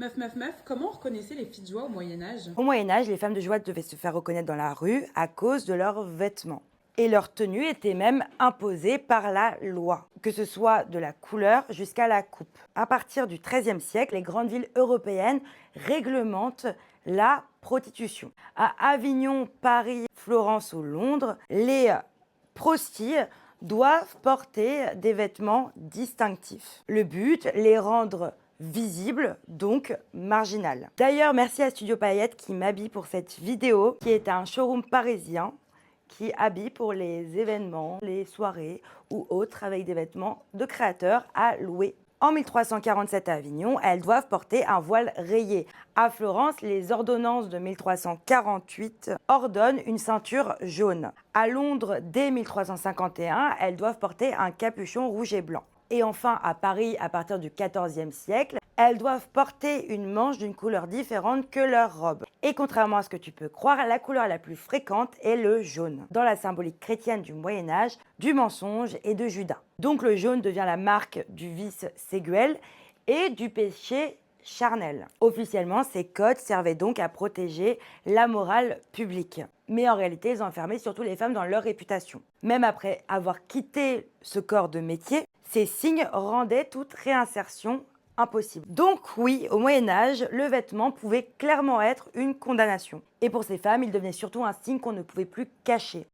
Meuf, comment on reconnaissait les filles de joie au Moyen-Âge? Au Moyen-Âge, les femmes de joie devaient se faire reconnaître dans la rue à cause de leurs vêtements. Et leur tenue était même imposée par la loi, que ce soit de la couleur jusqu'à la coupe. À partir du XIIIe siècle, les grandes villes européennes réglementent la prostitution. À Avignon, Paris, Florence ou Londres, les prostis doivent porter des vêtements distinctifs. Le but, les rendre visibles, donc marginales. D'ailleurs, merci à Studio Paillettes qui m'habille pour cette vidéo, qui est un showroom parisien qui habille pour les événements, les soirées ou autres avec des vêtements de créateurs à louer. En 1347 à Avignon, elles doivent porter un voile rayé. À Florence, les ordonnances de 1348 ordonnent une ceinture jaune. À Londres, dès 1351, elles doivent porter un capuchon rouge et blanc. Et enfin, à Paris, à partir du XIVe siècle, elles doivent porter une manche d'une couleur différente que leur robe. Et contrairement à ce que tu peux croire, la couleur la plus fréquente est le jaune, dans la symbolique chrétienne du Moyen-Âge, du mensonge et de Judas. Donc le jaune devient la marque du vice sexuel et du péché charnel. Officiellement, ces codes servaient donc à protéger la morale publique. Mais en réalité, ils enfermaient surtout les femmes dans leur réputation. Même après avoir quitté ce corps de métier, ces signes rendaient toute réinsertion impossible. Donc oui, au Moyen-Âge, le vêtement pouvait clairement être une condamnation. Et pour ces femmes, il devenait surtout un signe qu'on ne pouvait plus cacher.